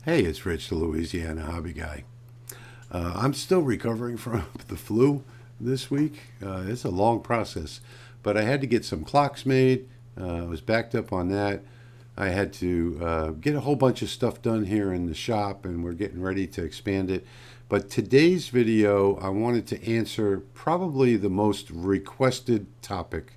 Hey, it's Rich, the Louisiana hobby guy. I'm still recovering from the flu this week. It's a long process, but I had to get some clocks made. I was backed up on that. I had to get a whole bunch of stuff done here in the shop, and we're getting ready to expand it. But today's video, I wanted to answer probably the most requested topic,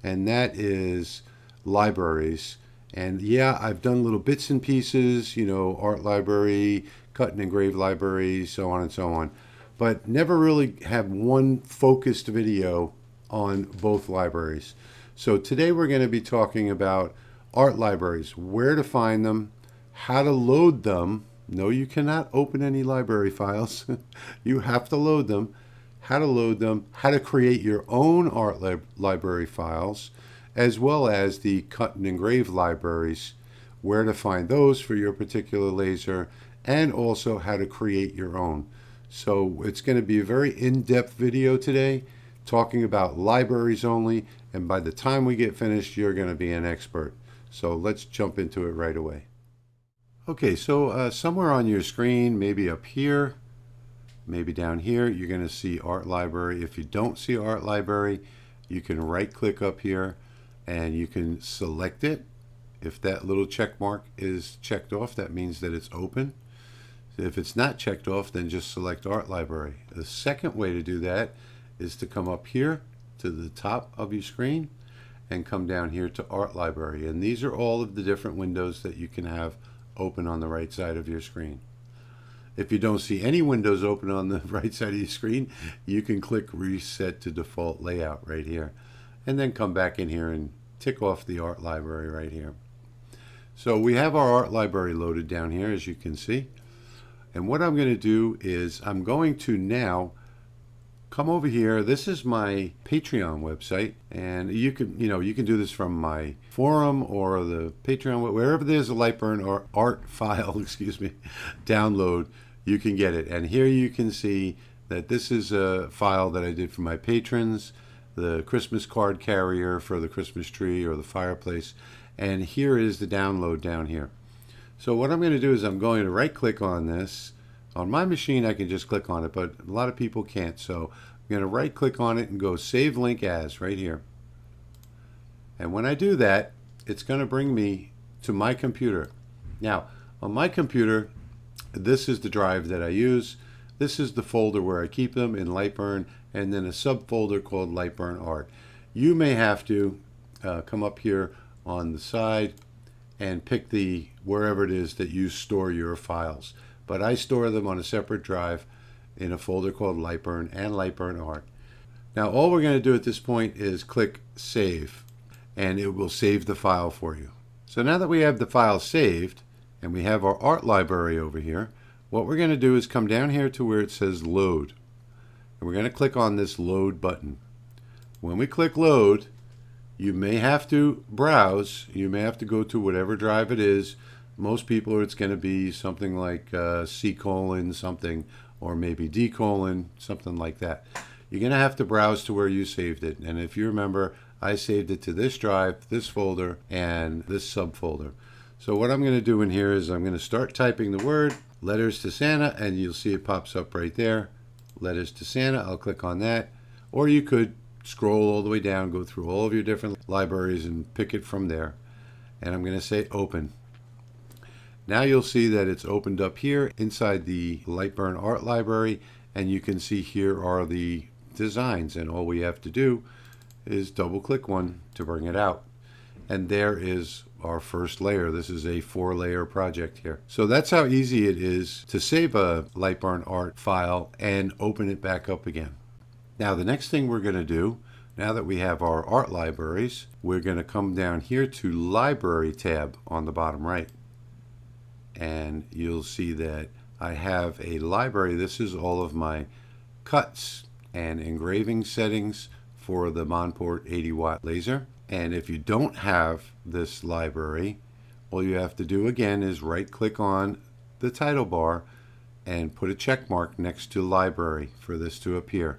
and that is libraries. And yeah, I've done little bits and pieces, art library, cut and engrave library, so on and so on, but never really have one focused video on both libraries. So today we're going to be talking about art libraries, where to find them, how to load them. No, you cannot open any library files. You have to load them. How to load them, how to create your own art library files, as well as the cut and engrave libraries, where to find those for your particular laser, and also how to create your own. So it's going to be a very in-depth video today, talking about libraries only, and by the time we get finished, you're going to be an expert. So let's jump into it right away. Okay, so somewhere on your screen, maybe up here, maybe down here, you're going to see Art Library. If you don't see Art Library, you can right-click up here, and you can select it. If that little check mark is checked off, that means that it's open. If it's not checked off, then just select Art Library. The second way to do that is to come up here to the top of your screen and come down here to Art Library. And these are all of the different windows that you can have open on the right side of your screen. If you don't see any windows open on the right side of your screen, you can click Reset to Default Layout right here, and then come back in here and tick off the art library right here. So we have our art library loaded down here, as you can see. And what I'm going to do is I'm going to now come over here. This is my Patreon website, and you can do this from my forum or the Patreon, wherever there's a Lightburn or art file, excuse me, download, you can get it. And here you can see that this is a file that I did for my patrons, the Christmas card carrier for the Christmas tree or the fireplace, and here is the download down here. So what I'm going to do is I'm going to right click on this. On my machine I can just click on it, but a lot of people can't, so I'm going to right click on it and go Save Link As right here. And when I do that, it's going to bring me to my computer. Now on my computer, this is the drive that I use. This is the folder where I keep them in Lightburn, and then a subfolder called Lightburn Art. You may have to come up here on the side and pick wherever it is that you store your files. But I store them on a separate drive in a folder called Lightburn and Lightburn Art. Now all we're going to do at this point is click Save, and it will save the file for you. So now that we have the file saved and we have our art library over here, what we're going to do is come down here to where it says Load. And we're going to click on this Load button. When we click Load, you may have to browse. You may have to go to whatever drive it is. Most people, it's going to be something like C:, something, or maybe D:, something like that. You're going to have to browse to where you saved it. And if you remember, I saved it to this drive, this folder, and this subfolder. So what I'm going to do in here is I'm going to start typing the word Letters to Santa, and you'll see it pops up right there. Letters to Santa, I'll click on that. Or you could scroll all the way down, go through all of your different libraries and pick it from there. And I'm going to say Open. Now you'll see that it's opened up here inside the Lightburn Art Library, and you can see here are the designs, and all we have to do is double click one to bring it out. And there is our first layer. This is a 4-layer project here. So that's how easy it is to save a Lightburn Art file and open it back up again. Now the next thing we're going to do, now that we have our art libraries, we're going to come down here to Library tab on the bottom right. And you'll see that I have a library. This is all of my cuts and engraving settings for the Monport 80-watt laser. And if you don't have this library, all you have to do again is right click on the title bar and put a check mark next to Library for this to appear.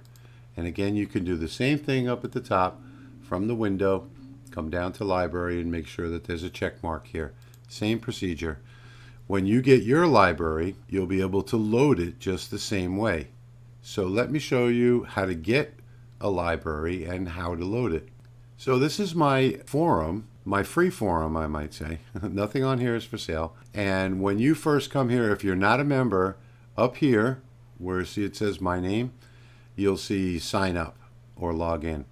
And again, you can do the same thing up at the top from the window, come down to Library and make sure that there's a check mark here. Same procedure. When you get your library, you'll be able to load it just the same way. So let me show you how to get a library and how to load it. So this is my forum, my free forum, I might say. Nothing on here is for sale. And when you first come here, if you're not a member, up here, where see it says my name, you'll see sign up or log in.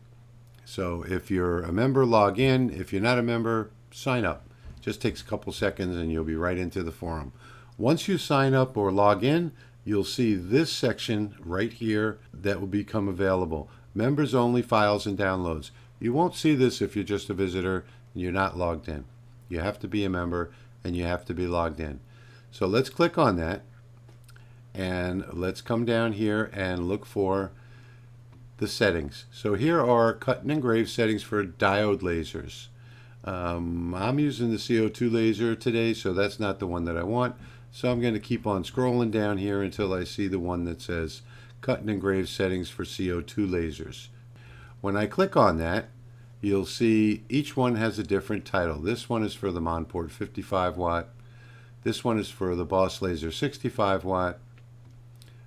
So if you're a member, log in. If you're not a member, sign up. Just takes a couple seconds and you'll be right into the forum. Once you sign up or log in, you'll see this section right here that will become available. Members only files and downloads. You won't see this if you're just a visitor and you're not logged in. You have to be a member and you have to be logged in. So let's click on that and let's come down here and look for the settings. So here are cut and engrave settings for diode lasers. I'm using the CO2 laser today, so that's not the one that I want. So I'm going to keep on scrolling down here until I see the one that says cut and engrave settings for CO2 lasers. When I click on that, you'll see each one has a different title. This one is for the Monport 55 watt. This one is for the Boss Laser 65 watt.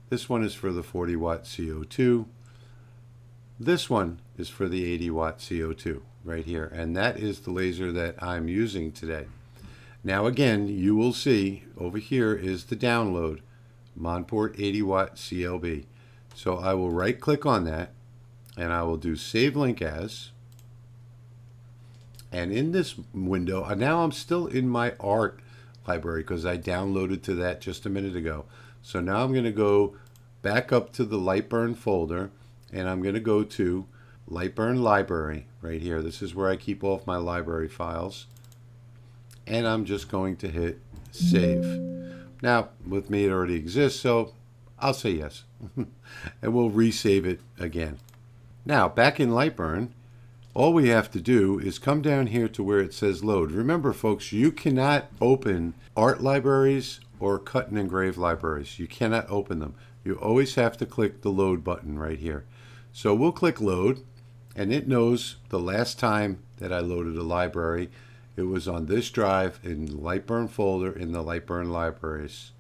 This one is for the 40 watt CO2. This one is for the 80 watt CO2 right here. And that is the laser that I'm using today. Now again, you will see over here is the download, Monport 80 watt CLB. So I will right click on that and I will do save link as. And in this window, now I'm still in my art library because I downloaded to that just a minute ago. So now I'm going to go back up to the Lightburn folder and I'm going to go to Lightburn Library right here. This is where I keep all of my library files. And I'm just going to hit save. Now, with me it already exists, so I'll say yes. And we'll resave it again. Now, back in Lightburn, all we have to do is come down here to where it says load. Remember, folks, you cannot open art libraries or cut and engrave libraries. You cannot open them. You always have to click the load button right here. So we'll click load, and it knows the last time that I loaded a library, it was on this drive in the Lightburn folder in the Lightburn Libraries.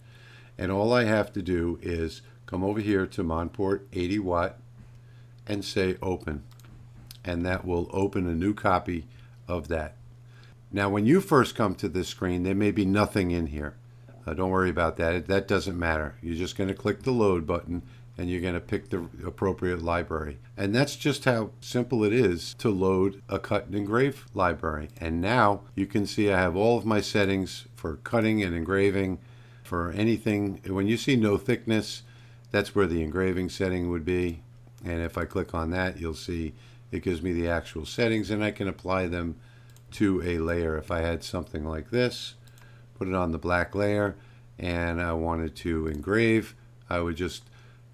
And all I have to do is come over here to Monport 80 watt and say open. And that will open a new copy of that. Now when you first come to this screen, there may be nothing in here. Don't worry about that. That doesn't matter. You're just going to click the load button and you're going to pick the appropriate library. And that's just how simple it is to load a cut and engrave library. And now you can see I have all of my settings for cutting and engraving for anything. When you see no thickness, that's where the engraving setting would be. And if I click on that, you'll see it gives me the actual settings and I can apply them to a layer. If I had something like this, put it on the black layer and I wanted to engrave, I would just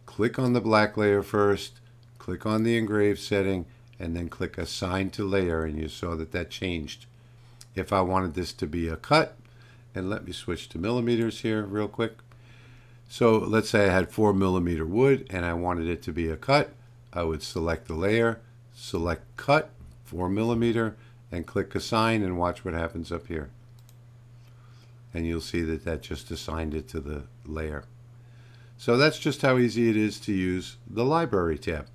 click on the black layer first, click on the engrave setting, and then click assign to layer, and you saw that that changed. If I wanted this to be a cut, and let me switch to millimeters here real quick. So let's say I had 4 millimeter wood and I wanted it to be a cut, I would select the layer, select cut, 4 millimeter, and click assign and watch what happens up here. And you'll see that that just assigned it to the layer. So that's just how easy it is to use the library tab.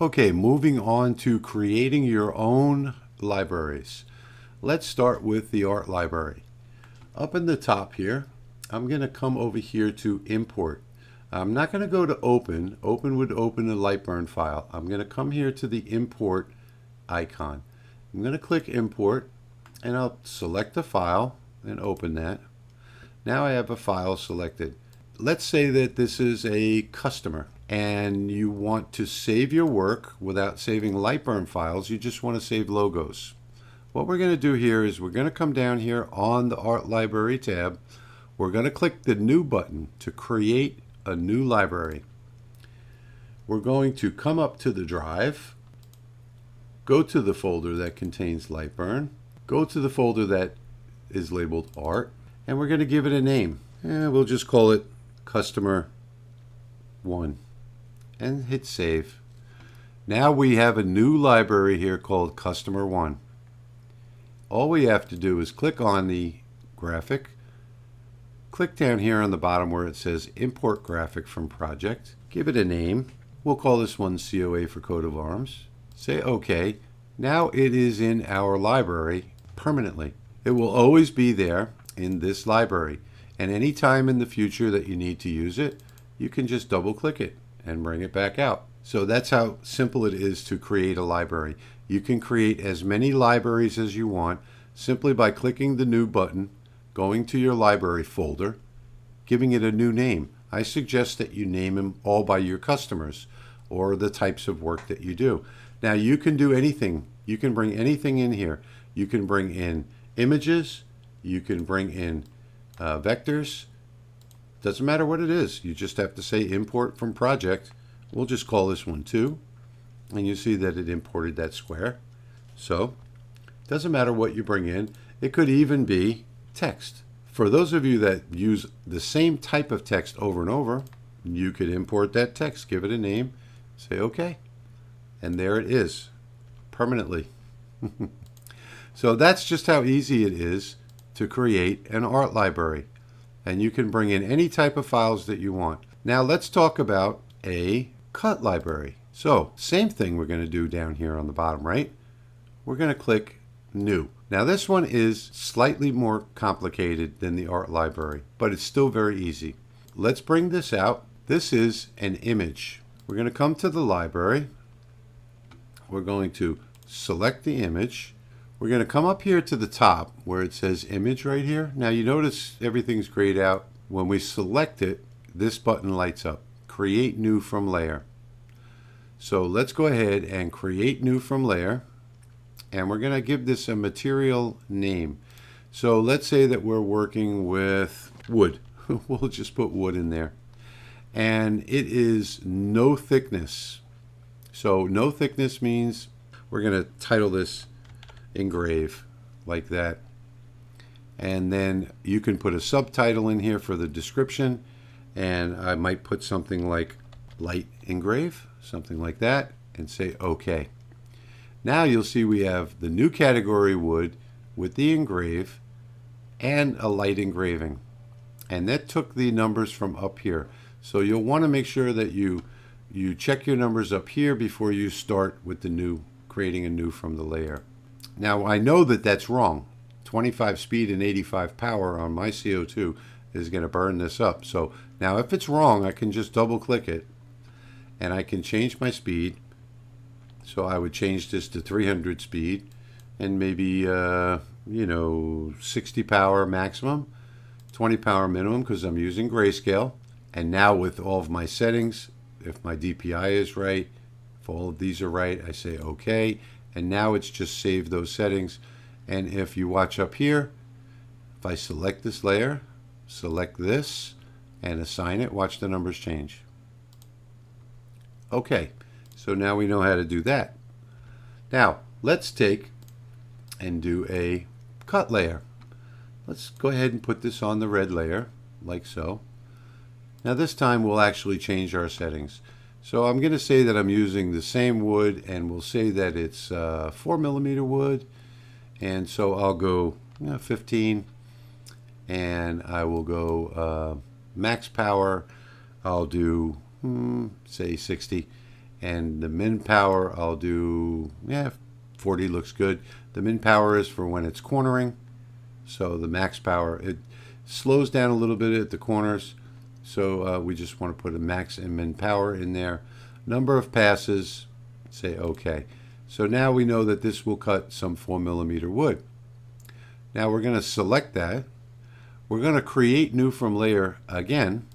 Okay, moving on to creating your own libraries. Let's start with the art library. Up in the top here, I'm going to come over here to import. I'm not going to go to open. Open would open a Lightburn file. I'm going to come here to the import icon. I'm going to click import and I'll select the file and open that. Now I have a file selected. Let's say that this is a customer and you want to save your work without saving Lightburn files. You just want to save logos. What we're going to do here is we're going to come down here on the Art Library tab. We're going to click the New button to create a new library. We're going to come up to the drive, go to the folder that contains Lightburn, go to the folder that is labeled Art, and we're going to give it a name. We'll just call it Customer 1 and hit save. Now we have a new library here called Customer 1. All we have to do is click on the graphic, Click down here on the bottom where it says Import Graphic from Project. Give it a name. We'll call this one COA for coat of arms. Say OK. Now it is in our library permanently. It will always be there in this library. And any time in the future that you need to use it, you can just double click it and bring it back out. So that's how simple it is to create a library. You can create as many libraries as you want simply by clicking the new button, going to your library folder, giving it a new name. I suggest that you name them all by your customers or the types of work that you do. Now you can do anything. You can bring anything in here. You can bring in images. You can bring in vectors. Doesn't matter what it is. You just have to say import from project. We'll just call this one 2. And you see that it imported that square. So doesn't matter what you bring in. It could even be text. For those of you that use the same type of text over and over, you could import that text, give it a name, say OK. And there it is, permanently. So that's just how easy it is to create an art library. And you can bring in any type of files that you want. Now let's talk about a cut library. So same thing we're going to do down here on the bottom right. We're going to click New. Now this one is slightly more complicated than the art library, but it's still very easy. Let's bring this out. This is an image. We're going to come to the library. We're going to select the image. We're going to come up here to the top where it says image right here. Now you notice everything's grayed out. When we select it, this button lights up. Create new from layer. So let's go ahead and create new from layer. And we're going to give this a material name. So let's say that we're working with wood. We'll just put wood in there. And it is no thickness. So no thickness means we're going to title this engrave like that. And then you can put a subtitle in here for the description. And I might put something like light engrave, something like that, and say OK. Now you'll see we have the new category wood with the engrave and a light engraving. And that took the numbers from up here. So you'll want to make sure that you check your numbers up here before you start with the new, creating a new from the layer. Now I know that that's wrong. 25 speed and 85 power on my CO2 is going to burn this up. So now if it's wrong, I can just double click it and I can change my speed. So I would change this to 300 speed and maybe, 60 power maximum, 20 power minimum because I'm using grayscale. And now with all of my settings, if my DPI is right, if all of these are right, I say OK. And now it's just saved those settings. And if you watch up here, if I select this layer, select this, and assign it, watch the numbers change. OK. So now we know how to do that. Now let's take and do a cut layer. Let's go ahead and put this on the red layer like so. Now this time we'll actually change our settings. So I'm going to say that I'm using the same wood and we'll say that it's 4mm wood. And so I'll go 15 and I will go max power. I'll do say 60. And the min power I'll do 40 looks good. The min power is for when it's cornering. So the max power, it slows down a little bit at the corners. So we just want to put a max and min power in there. Number of passes, say OK. So now we know that this will cut some 4mm wood. Now we're going to select that. We're going to create new from layer again.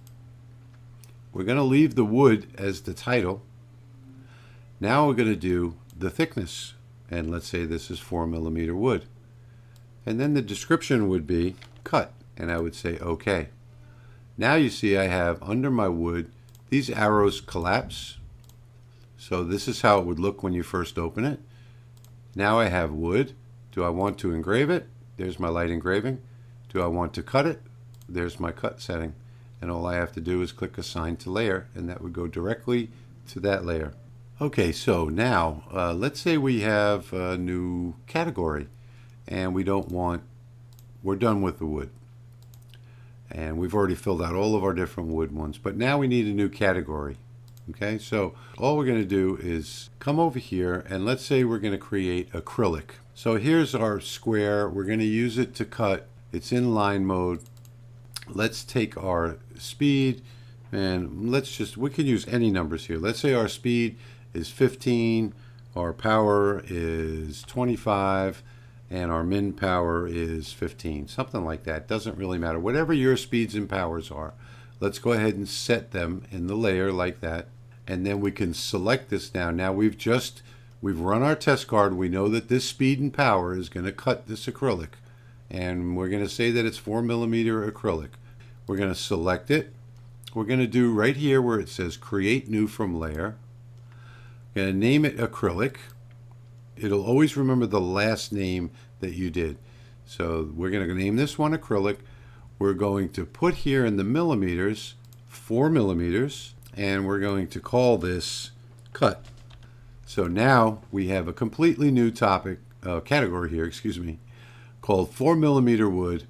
We're going to leave the wood as the title. Now we're going to do the thickness. And let's say this is 4mm wood. And then the description would be cut. And I would say OK. Now you see I have under my wood, these arrows collapse. So this is how it would look when you first open it. Now I have wood. Do I want to engrave it? There's my light engraving. Do I want to cut it? There's my cut setting. And all I have to do is click Assign to Layer, and that would go directly to that layer. Okay, so now let's say we have a new category and we don't want, we're done with the wood. And we've already filled out all of our different wood ones, but now we need a new category. Okay, so all we're going to do is come over here, and let's say we're going to create acrylic. So here's our square. We're going to use it to cut. It's in line mode. Let's take our speed, and we can use any numbers here. Let's say our speed is 15, our power is 25, and our min power is 15. Something like that. Doesn't really matter. Whatever your speeds and powers are. Let's go ahead and set them in the layer like that. And then we can select this now. Now we've run our test card. We know that this speed and power is going to cut this acrylic. And we're going to say that it's 4mm acrylic. We're going to select it. We're going to do right here where it says create new from layer. We're going to name it acrylic. It'll always remember the last name that you did. So we're going to name this one acrylic. We're going to put here in the millimeters 4mm, and we're going to call this cut. So now we have a completely new category here, called 4mm wood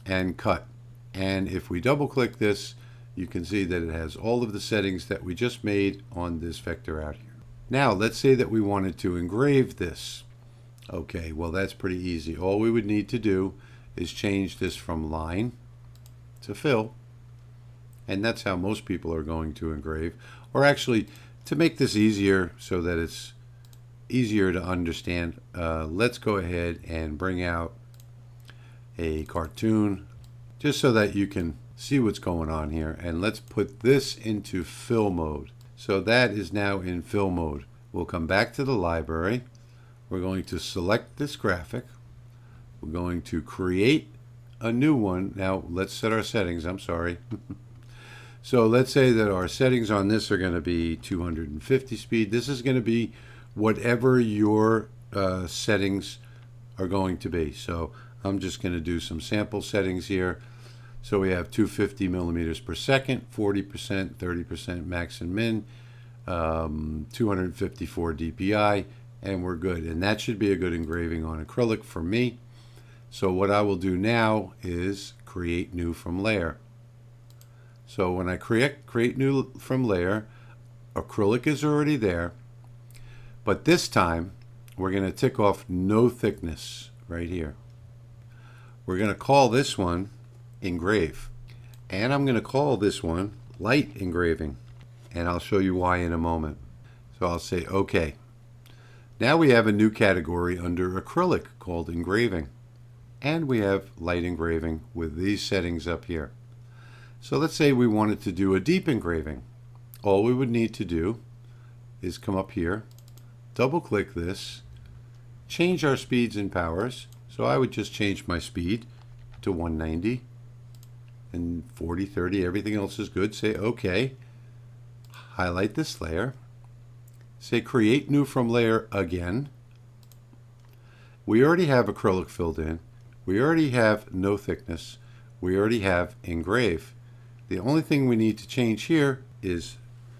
and cut. And if we double click this, you can see that it has all of the settings that we just made on this vector out here. Now let's say that we wanted to engrave this. Okay, well that's pretty easy. All we would need to do is change this from line to fill, and that's how most people are going to engrave. Or actually, to make this easier so that it's easier to understand, let's go ahead and bring out a cartoon just so that you can see what's going on here. And let's put this into fill mode. So that is now in fill mode. We'll come back to the library. We're going to select this graphic. We're going to create a new one. Now let's set our settings. I'm sorry. So let's say that our settings on this are going to be 250 speed. This is going to be whatever your settings are going to be. So I'm just going to do some sample settings here. So we have 250 millimeters per second, 40%, 30% max and min, 254 dpi, and we're good. And that should be a good engraving on acrylic for me. So what I will do now is create new from layer. So when I create new from layer, acrylic is already there, but this time we're going to tick off no thickness right here. We're going to call this one engrave, and I'm going to call this one light engraving, and I'll show you why in a moment. So I'll say OK. Now we have a new category under acrylic called engraving, and we have light engraving with these settings up here. So let's say we wanted to do a deep engraving. All we would need to do is come up here, double click this, change our speeds and powers. So I would just change my speed to 190 and 40, 30, everything else is good. Say OK. Highlight this layer. Say create new from layer again. We already have acrylic filled in. We already have no thickness. We already have engrave. The only thing we need to change here is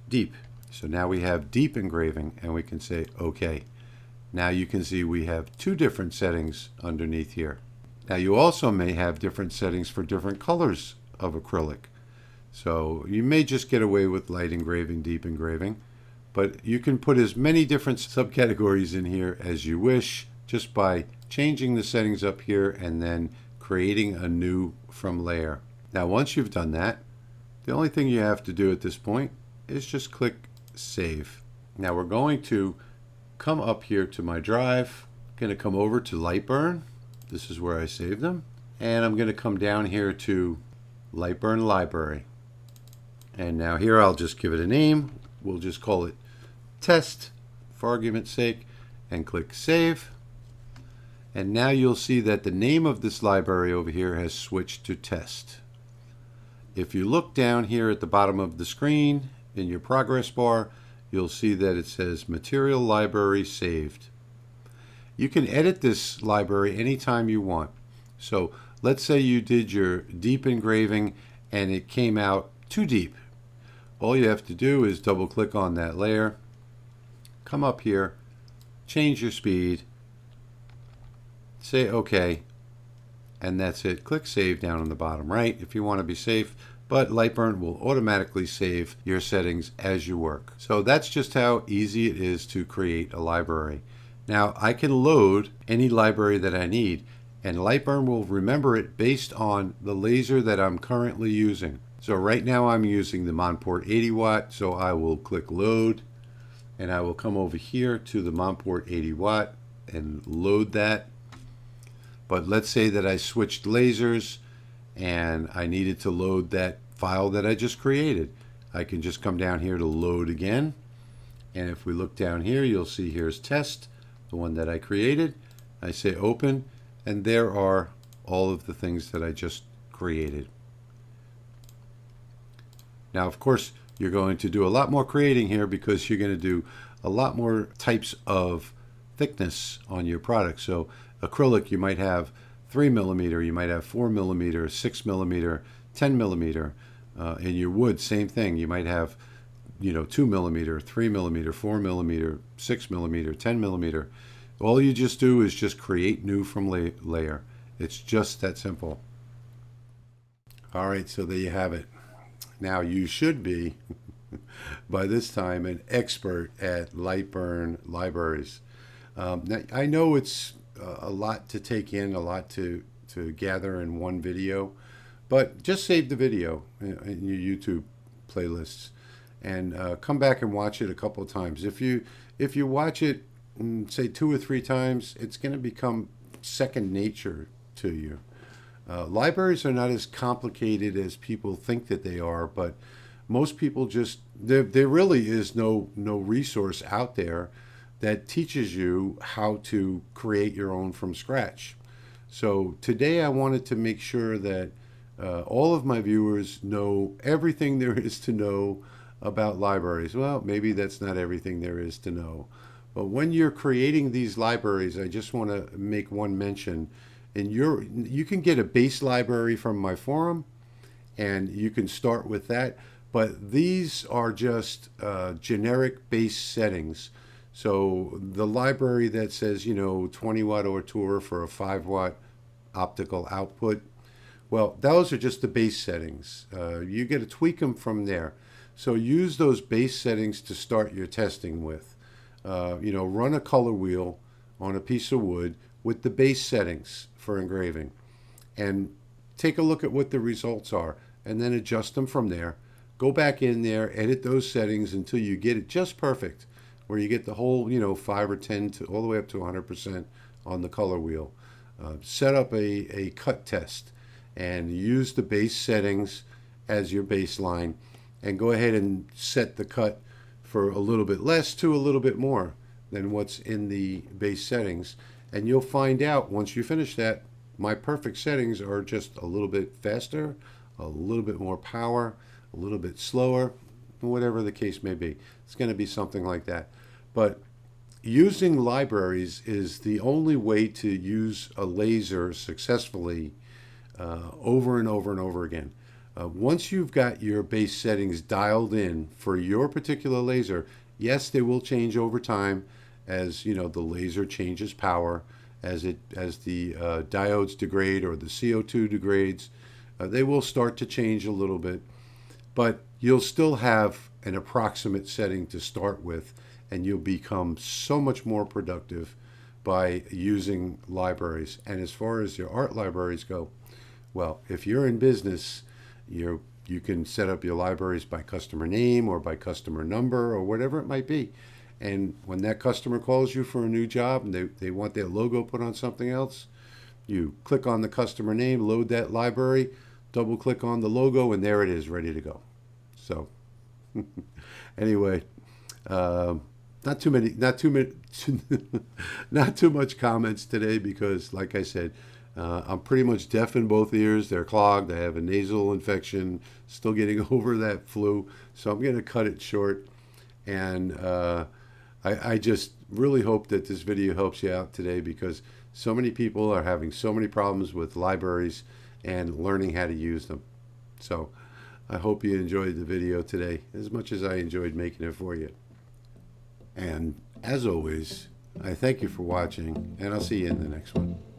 deep. So now we have deep engraving, and we can say OK. Now you can see we have two different settings underneath here. Now you also may have different settings for different colors of acrylic. So you may just get away with light engraving, deep engraving, but you can put as many different subcategories in here as you wish just by changing the settings up here and then creating a new from layer. Now once you've done that, the only thing you have to do at this point is just click save. Now we're going to come up here to my drive. I'm going to come over to Lightburn. This is where I saved them. And I'm going to come down here to Lightburn Library. And now here I'll just give it a name. We'll just call it test for argument's sake and click save. And now you'll see that the name of this library over here has switched to test. If you look down here at the bottom of the screen in your progress bar, you'll see that it says Material Library Saved. You can edit this library anytime you want. So let's say you did your deep engraving and it came out too deep. All you have to do is double click on that layer, come up here, change your speed, say OK, and that's it. Click Save down on the bottom right if you want to be safe, but Lightburn will automatically save your settings as you work. So that's just how easy it is to create a library. Now I can load any library that I need, and Lightburn will remember it based on the laser that I'm currently using. So right now I'm using the Monport 80 watt, so I will click load, and I will come over here to the Monport 80 watt and load that. But let's say that I switched lasers and I needed to load that file that I just created. I can just come down here to load again, and if we look down here, you'll see here's test, the one that I created. I say open, and there are all of the things that I just created. Now of course you're going to do a lot more creating here because you're going to do a lot more types of thickness on your product. So acrylic, you might have 3 millimeter, you might have 4 millimeter, 6 millimeter, 10 millimeter. In your wood, same thing. You might have, 2 millimeter, 3 millimeter, 4 millimeter, 6 millimeter, 10 millimeter. All you just do is just create new from layer. It's just that simple. All right, so there you have it. Now you should be, by this time, an expert at Lightburn Libraries. Now, I know it's a lot to take in, a lot to gather in one video, but just save the video in your YouTube playlists and come back and watch it a couple of times. If you watch it, say 2 or 3 times, it's going to become second nature to you. Libraries are not as complicated as people think that they are, but most people just, there really is no resource out there that teaches you how to create your own from scratch. So today I wanted to make sure that all of my viewers know everything there is to know about libraries. Well, maybe that's not everything there is to know. But when you're creating these libraries, I just want to make one mention. You can get a base library from my forum, and you can start with that. But these are just generic base settings. So the library that says, 20 watt Ortur for a 5 watt optical output, well, those are just the base settings. You get to tweak them from there. So use those base settings to start your testing with. Run a color wheel on a piece of wood with the base settings for engraving, and take a look at what the results are, and then adjust them from there. Go back in there, edit those settings until you get it just perfect, where you get the whole 5 or 10 to all the way up to 100% on the color wheel. Set up a cut test and use the base settings as your baseline, and go ahead and set the cut for a little bit less to a little bit more than what's in the base settings. And you'll find out once you finish that, my perfect settings are just a little bit faster, a little bit more power, a little bit slower, whatever the case may be. It's going to be something like that. But using libraries is the only way to use a laser successfully over and over and over again. Once you've got your base settings dialed in for your particular laser, yes, they will change over time as the laser changes power, as the diodes degrade or the CO2 degrades. They will start to change a little bit, but you'll still have an approximate setting to start with, and you'll become so much more productive by using libraries. And as far as your art libraries go, well, if you're in business, you can set up your libraries by customer name or by customer number or whatever it might be. And when that customer calls you for a new job and they want their logo put on something else, you click on the customer name, load that library, double click on the logo, and there it is, ready to go. So anyway, not too much comments today because, like I said, I'm pretty much deaf in both ears. They're clogged. I have a nasal infection, still getting over that flu. So I'm going to cut it short. And I just really hope that this video helps you out today, because so many people are having so many problems with libraries and learning how to use them. So I hope you enjoyed the video today as much as I enjoyed making it for you. And as always, I thank you for watching, and I'll see you in the next one.